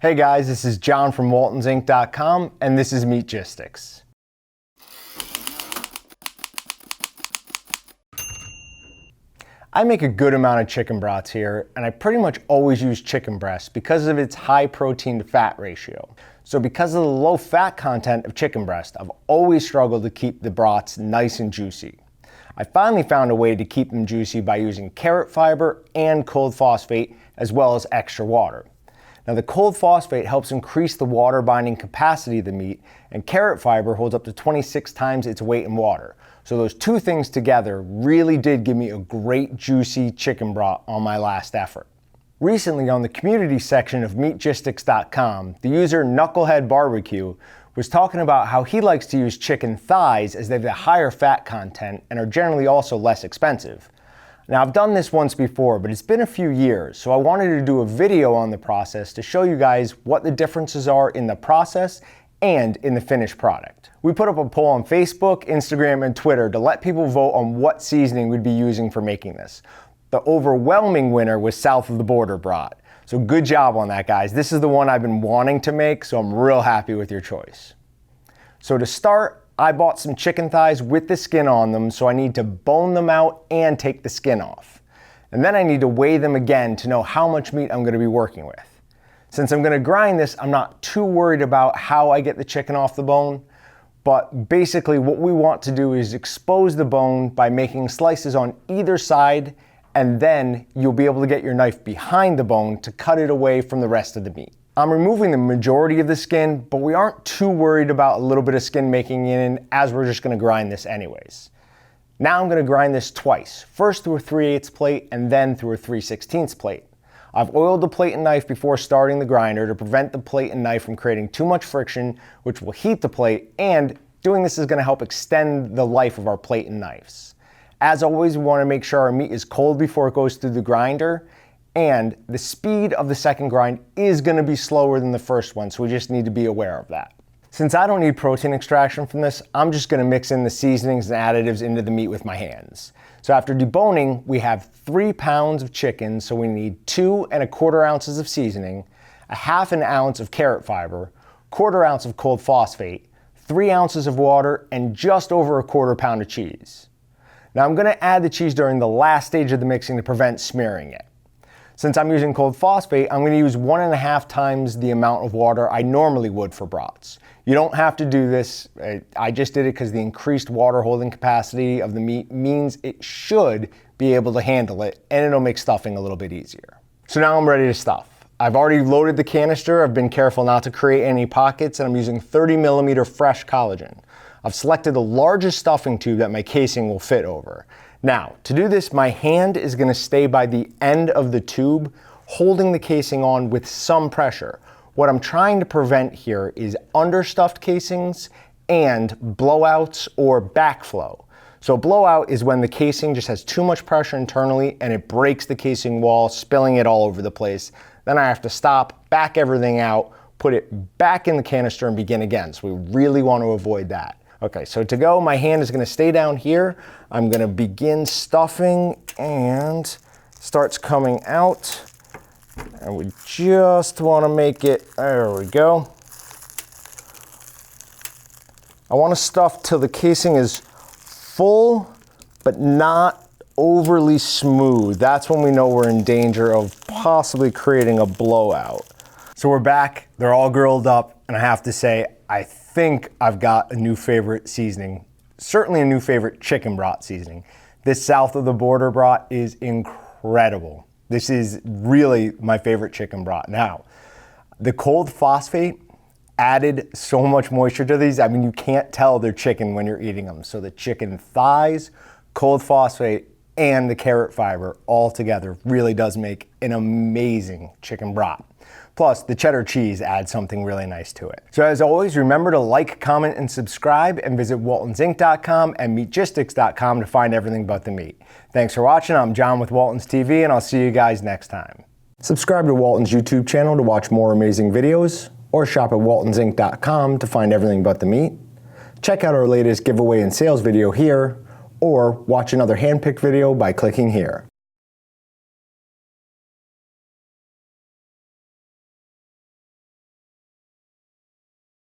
Hey guys, this is John from WaltonsInc.com, and this is Meatgistics. I make a good amount of chicken brats here, and I pretty much always use chicken breast because of its high protein to fat ratio. So because of the low fat content of chicken breast, I've always struggled to keep the brats nice and juicy. I finally found a way to keep them juicy by using carrot fiber and cold phosphate, as well as extra water. Now the cold phosphate helps increase the water binding capacity of the meat, and carrot fiber holds up to 26 times its weight in water. So those two things together really did give me a great juicy chicken brat on my last effort. Recently on the community section of Meatgistics.com, the user Knucklehead Barbecue was talking about how he likes to use chicken thighs as they have a higher fat content and are generally also less expensive. Now I've done this once before, but it's been a few years, so I wanted to do a video on the process to show you guys what the differences are in the process and in the finished product. We put up a poll on Facebook, Instagram, and Twitter to let people vote on what seasoning we'd be using for making this. The overwhelming winner was South of the Border Brat. So good job on that, guys. This is the one I've been wanting to make, so I'm real happy with your choice. So to start, I bought some chicken thighs with the skin on them, so I need to bone them out and take the skin off. And then I need to weigh them again to know how much meat I'm going to be working with. Since I'm going to grind this, I'm not too worried about how I get the chicken off the bone, but basically what we want to do is expose the bone by making slices on either side, and then you'll be able to get your knife behind the bone to cut it away from the rest of the meat. I'm removing the majority of the skin, but we aren't too worried about a little bit of skin making in, as we're just going to grind this anyways. Now I'm going to grind this twice, first through a 3/8 plate and then through a 3/16 plate. I've oiled the plate and knife before starting the grinder to prevent the plate and knife from creating too much friction, which will heat the plate, and doing this is going to help extend the life of our plate and knives. As always, we want to make sure our meat is cold before it goes through the grinder, and the speed of the second grind is going to be slower than the first one, so we just need to be aware of that. Since I don't need protein extraction from this, I'm just going to mix in the seasonings and additives into the meat with my hands. So after deboning, we have 3 pounds of chicken, so we need 2 1/4 ounces of seasoning, a 1/2 ounce of carrot fiber, 1/4 ounce of cold phosphate, 3 ounces of water, and just over a 1/4 pound of cheese. Now I'm going to add the cheese during the last stage of the mixing to prevent smearing it. Since I'm using cold phosphate, I'm going to use 1.5 times the amount of water I normally would for brats. You don't have to do this. I just did it because the increased water holding capacity of the meat means it should be able to handle it, and it'll make stuffing a little bit easier. So now I'm ready to stuff. I've already loaded the canister. I've been careful not to create any pockets, and I'm using 30mm fresh collagen. I've selected the largest stuffing tube that my casing will fit over. Now, to do this, my hand is going to stay by the end of the tube, holding the casing on with some pressure. What I'm trying to prevent here is understuffed casings and blowouts or backflow. So blowout is when the casing just has too much pressure internally and it breaks the casing wall, spilling it all over the place. Then I have to stop, back everything out, put it back in the canister and begin again. So we really want to avoid that. Okay, so to go, my hand is going to stay down here. I'm going to begin stuffing and starts coming out. And we just want to make it, there we go. I want to stuff till the casing is full, but not overly smooth. That's when we know we're in danger of possibly creating a blowout. So we're back, they're all grilled up, and I have to say, I think I've got a new favorite seasoning, certainly a new favorite chicken brat seasoning. This South of the Border Brat is incredible. This is really my favorite chicken brat. Now, the cold phosphate added so much moisture to these. I mean, you can't tell they're chicken when you're eating them. So the chicken thighs, cold phosphate, and the carrot fiber all together really does make an amazing chicken brat. Plus, the cheddar cheese adds something really nice to it. So as always, remember to like, comment, and subscribe, and visit WaltonsInc.com and Meatgistics.com to find everything about the meat. Thanks for watching. I'm John with Waltons TV, and I'll see you guys next time. Subscribe to Waltons YouTube channel to watch more amazing videos, or shop at WaltonsInc.com to find everything about the meat. Check out our latest giveaway and sales video here, or watch another handpicked video by clicking here.